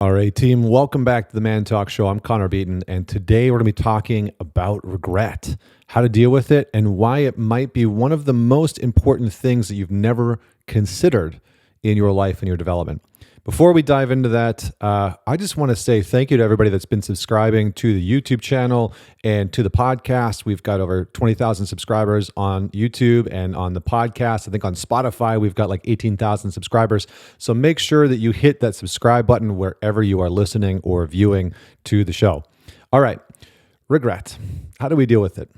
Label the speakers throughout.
Speaker 1: All right, team, welcome back to the ManTalks show. I'm Connor Beaton, and today we're going to be talking about regret, how to deal with it, and why it might be one of the most important things that you've never considered in your life and your development. Before we dive into that, I just want to say thank you to everybody that's been subscribing to the YouTube channel and to the podcast. We've got over 20,000 subscribers on YouTube and on the podcast. I think on Spotify, we've got like 18,000 subscribers. So make sure that you hit that subscribe button wherever you are listening or viewing to the show. All right, regret. How do we deal with it?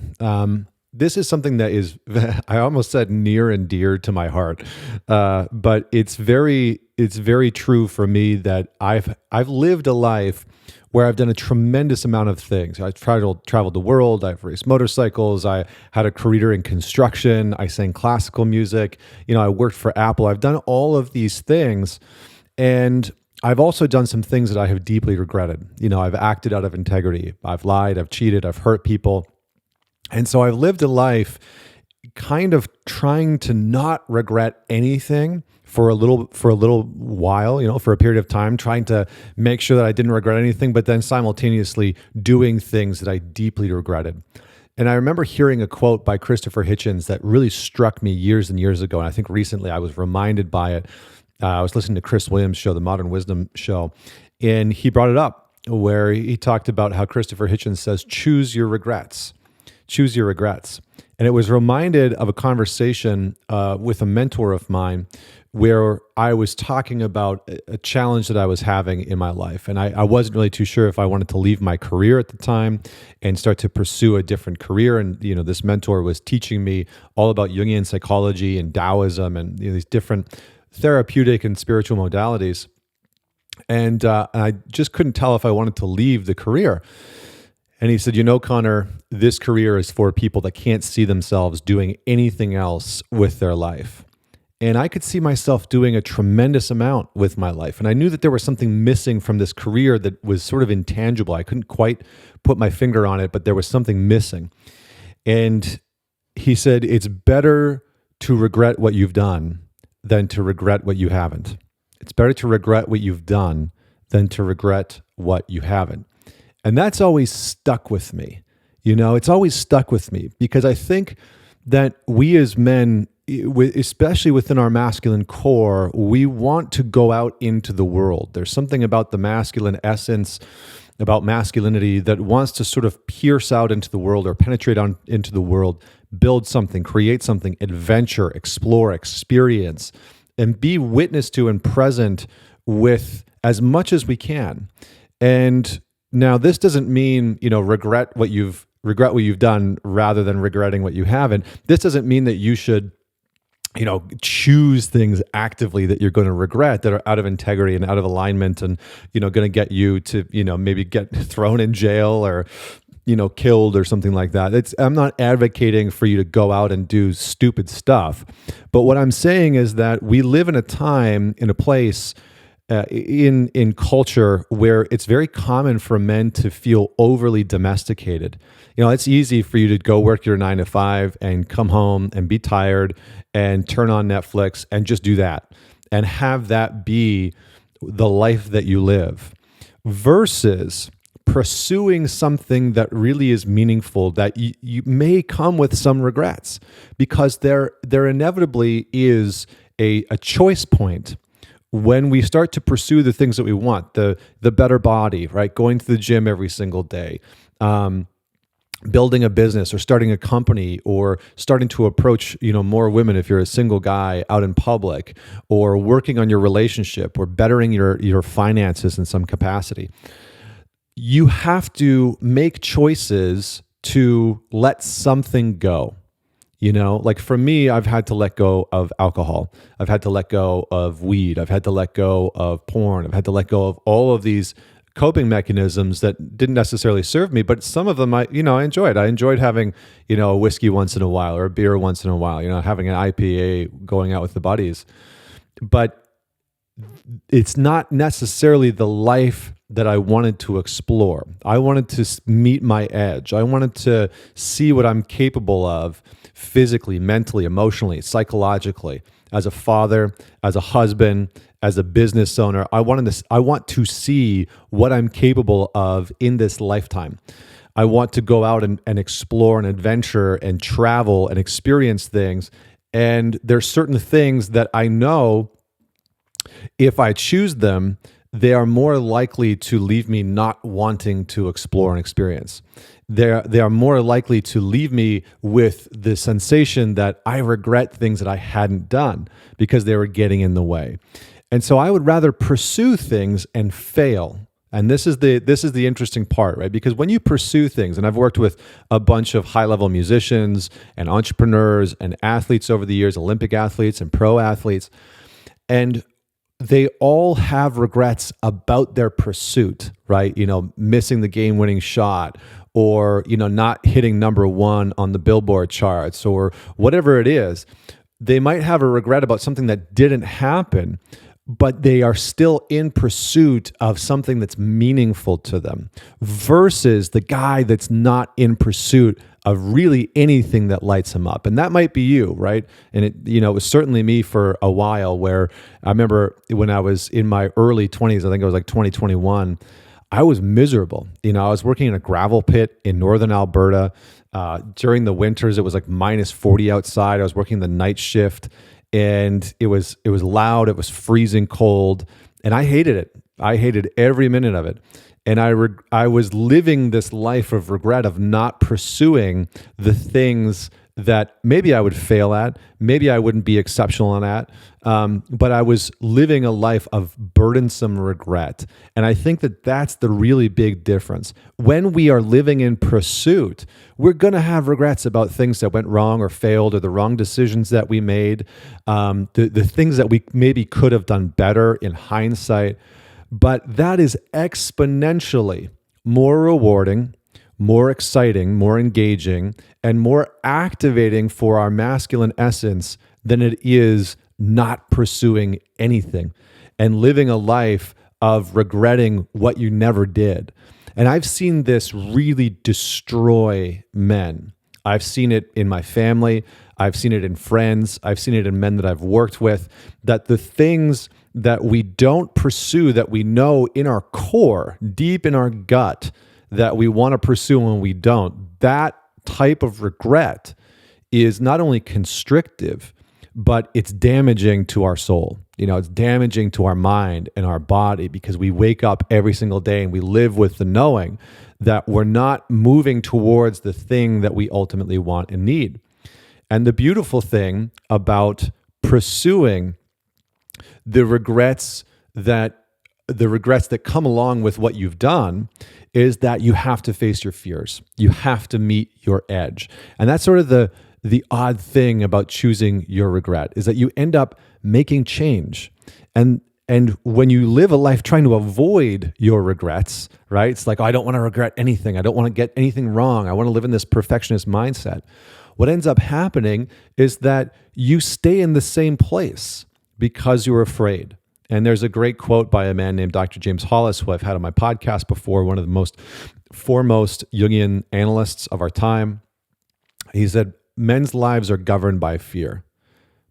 Speaker 1: This is something that is, I almost said near and dear to my heart, but it's very true for me that I've lived a life where I've done a tremendous amount of things. I've traveled the world. I've raced motorcycles. I had a career in construction. I sang classical music. I worked for Apple. I've done all of these things, and I've also done some things that I have deeply regretted. I've acted out of integrity. I've lied. I've cheated. I've hurt people. And so I've lived a life kind of trying to not regret anything for a little while, for a period of time, trying to make sure that I didn't regret anything, but then simultaneously doing things that I deeply regretted. And I remember hearing a quote by Christopher Hitchens that really struck me years and years ago. And I think recently I was reminded by it. I was listening to Chris Williams' show, the Modern Wisdom show, and he brought it up where he talked about how Christopher Hitchens says, choose your regrets. Choose your regrets. And it was reminded of a conversation with a mentor of mine where I was talking about a challenge that I was having in my life. And I wasn't really too sure if I wanted to leave my career at the time and start to pursue a different career. And, this mentor was teaching me all about Jungian psychology and Taoism and these different therapeutic and spiritual modalities. And I just couldn't tell if I wanted to leave the career. And he said, Connor, this career is for people that can't see themselves doing anything else with their life. And I could see myself doing a tremendous amount with my life. And I knew that there was something missing from this career that was sort of intangible. I couldn't quite put my finger on it, but there was something missing. And he said, it's better to regret what you've done than to regret what you haven't. It's better to regret what you've done than to regret what you haven't. And that's always stuck with me. It's always stuck with me because I think that we as men, especially within our masculine core, we want to go out into the world. There's something about the masculine essence, about masculinity that wants to sort of pierce out into the world or penetrate into the world, build something, create something, adventure, explore, experience, and be witness to and present with as much as we can. And now, this doesn't mean, regret what you've done rather than regretting what you haven't. This doesn't mean that you should, choose things actively that you're going to regret that are out of integrity and out of alignment and, going to get you to, maybe get thrown in jail or, killed or something like that. I'm not advocating for you to go out and do stupid stuff. But what I'm saying is that we live in a time, in a place, in culture where it's very common for men to feel overly domesticated. It's easy for you to go work your 9 to 5 and come home and be tired and turn on Netflix and just do that and have that be the life that you live versus pursuing something that really is meaningful that you may come with some regrets because there inevitably is a choice point when we start to pursue the things that we want, the better body, right? Going to the gym every single day, building a business or starting a company or starting to approach, more women if you're a single guy out in public or working on your relationship or bettering your finances in some capacity. You have to make choices to let something go. Like for me, I've had to let go of alcohol. I've had to let go of weed. I've had to let go of porn. I've had to let go of all of these coping mechanisms that didn't necessarily serve me, but some of them I enjoyed. I enjoyed having, a whiskey once in a while or a beer once in a while, having an IPA, going out with the buddies. But it's not necessarily the life that I wanted to explore. I wanted to meet my edge. I wanted to see what I'm capable of physically, mentally, emotionally, psychologically, as a father, as a husband, as a business owner, I want to see what I'm capable of in this lifetime. I want to go out and explore and adventure and travel and experience things. And there's certain things that I know if I choose them, they are more likely to leave me not wanting to explore and experience. They are more likely to leave me with the sensation that I regret things that I hadn't done because they were getting in the way. And so I would rather pursue things and fail. And this is the interesting part, right? Because when you pursue things, and I've worked with a bunch of high-level musicians and entrepreneurs and athletes over the years, Olympic athletes and pro athletes, and they all have regrets about their pursuit, right? Missing the game-winning shot, or not hitting number one on the Billboard charts, or whatever it is. They might have a regret about something that didn't happen, but they are still in pursuit of something that's meaningful to them, versus the guy that's not in pursuit of really anything that lights him up. And that might be you, right? And it was certainly me for a while, where I remember when I was in my early 20s, I think it was like 2021, I was miserable. I was working in a gravel pit in northern Alberta. During the winters, it was like minus 40 outside. I was working the night shift, and it was loud. It was freezing cold, and I hated it. I hated every minute of it. And I was living this life of regret of not pursuing the things that maybe I would fail at, maybe I wouldn't be exceptional at, but I was living a life of burdensome regret. And I think that that's the really big difference. When we are living in pursuit, we're going to have regrets about things that went wrong or failed, or the wrong decisions that we made, the things that we maybe could have done better in hindsight. But that is exponentially more rewarding, more exciting, more engaging, and more activating for our masculine essence than it is not pursuing anything and living a life of regretting what you never did. And I've seen this really destroy men. I've seen it in my family. I've seen it in friends. I've seen it in men that I've worked with, that the things that we don't pursue, that we know in our core, deep in our gut, that we want to pursue when we don't, that type of regret is not only constrictive, but it's damaging to our soul. It's damaging to our mind and our body, because we wake up every single day and we live with the knowing that we're not moving towards the thing that we ultimately want and need. And the beautiful thing about pursuing the regrets that come along with what you've done is that you have to face your fears. You have to meet your edge. And that's sort of the odd thing about choosing your regret, is that you end up making change. And when you live a life trying to avoid your regrets, right? It's like, oh, I don't want to regret anything. I don't want to get anything wrong. I want to live in this perfectionist mindset. What ends up happening is that you stay in the same place because you're afraid. And there's a great quote by a man named Dr. James Hollis, who I've had on my podcast before, one of the most foremost Jungian analysts of our time. He said, men's lives are governed by fear.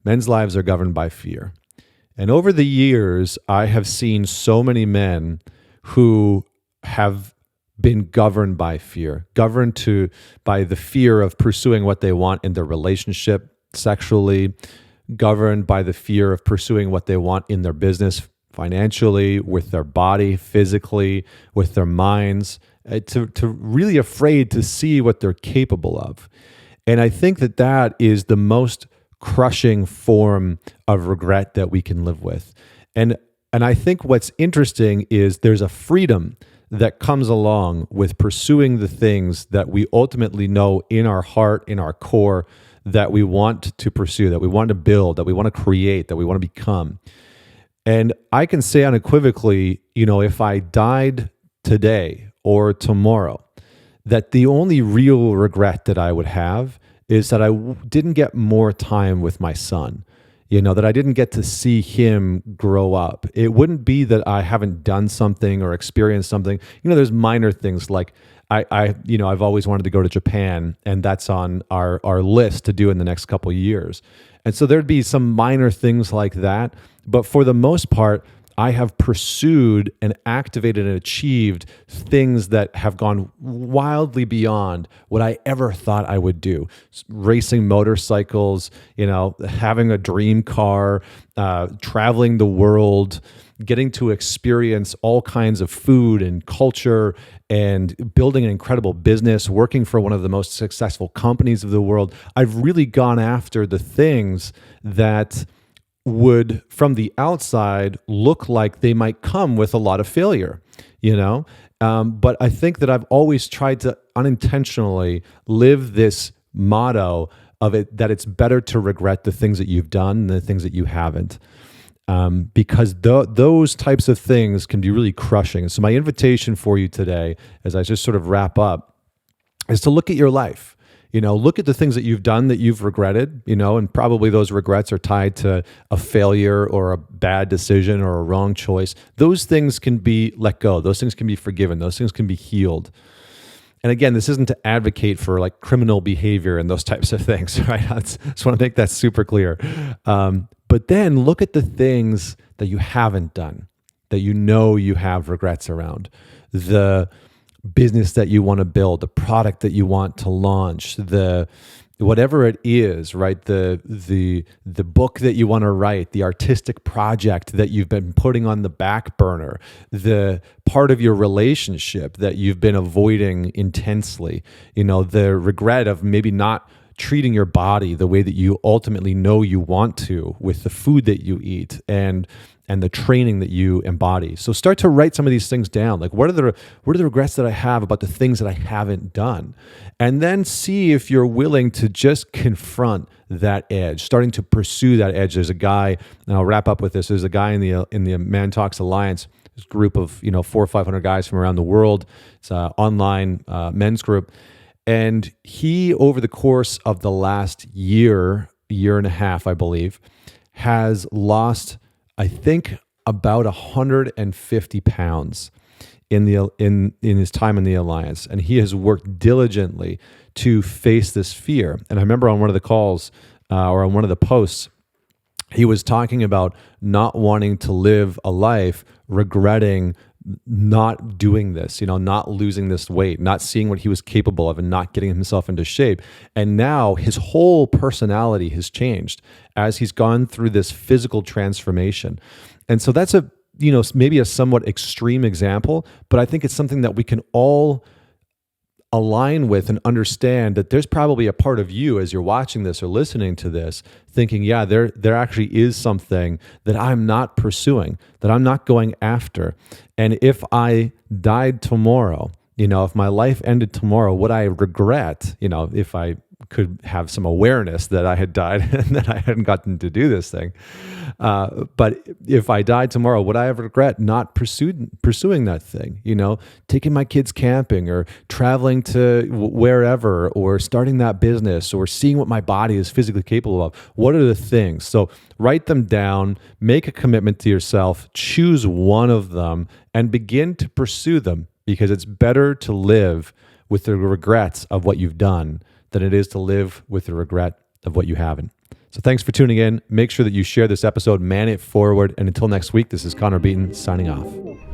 Speaker 1: Men's lives are governed by fear. And over the years, I have seen so many men who have been governed by fear, by the fear of pursuing what they want in their relationship sexually, governed by the fear of pursuing what they want in their business financially, with their body, physically, with their minds, to really afraid to see what they're capable of. And I think that is the most crushing form of regret that we can live with. And I think what's interesting is there's a freedom that comes along with pursuing the things that we ultimately know in our heart, in our core, that we want to pursue, that we want to build, that we want to create, that we want to become. And I can say unequivocally, if I died today or tomorrow, that the only real regret that I would have is that I didn't get more time with my son. that I didn't get to see him grow up. It wouldn't be that I haven't done something or experienced something. There's minor things like I've always wanted to go to Japan, and that's on our list to do in the next couple of years. And so there'd be some minor things like that. But for the most part, I have pursued and activated and achieved things that have gone wildly beyond what I ever thought I would do. Racing motorcycles, having a dream car, traveling the world, getting to experience all kinds of food and culture, and building an incredible business, working for one of the most successful companies of the world. I've really gone after the things that would, from the outside, look like they might come with a lot of failure, But I think that I've always tried to unintentionally live this motto of it, that it's better to regret the things that you've done than the things that you haven't. Because those types of things can be really crushing. So my invitation for you today, as I just sort of wrap up, is to look at your life. Look at the things that you've done that you've regretted, and probably those regrets are tied to a failure or a bad decision or a wrong choice. Those things can be let go. Those things can be forgiven. Those things can be healed. And again, this isn't to advocate for like criminal behavior and those types of things, right? I just want to make that super clear. But then look at the things that you haven't done, that you have regrets around. The business that you want to build, the product that you want to launch, the whatever it is, right? The book that you want to write, the artistic project that you've been putting on the back burner, the part of your relationship that you've been avoiding intensely, the regret of maybe not treating your body the way that you ultimately know you want to with the food that you eat and the training that you embody. So start to write some of these things down. Like what are the regrets that I have about the things that I haven't done? And then see if you're willing to just confront that edge, starting to pursue that edge. There's a guy, and I'll wrap up with this. There's a guy in the ManTalks Alliance, this group of 400 or 500 guys from around the world. It's an online men's group. And he, over the course of the last year and a half, I believe, has lost, I think, about 150 pounds in his time in the Alliance. And he has worked diligently to face this fear. And I remember on one of the calls or on one of the posts, he was talking about not wanting to live a life regretting not doing this, not losing this weight, not seeing what he was capable of and not getting himself into shape. And now his whole personality has changed as he's gone through this physical transformation. And so that's maybe a somewhat extreme example, but I think it's something that we can all align with and understand that there's probably a part of you as you're watching this or listening to this thinking, yeah, there actually is something that I'm not pursuing, that I'm not going after. And if I died tomorrow, if my life ended tomorrow, would I regret, if I could have some awareness that I had died and that I hadn't gotten to do this thing. But if I died tomorrow, would I ever regret not pursuing that thing? Taking my kids camping or traveling to wherever or starting that business or seeing what my body is physically capable of. What are the things? So write them down, make a commitment to yourself, choose one of them and begin to pursue them, because it's better to live with the regrets of what you've done than it is to live with the regret of what you haven't. So thanks for tuning in. Make sure that you share this episode, man it forward. And until next week, this is Connor Beaton signing off.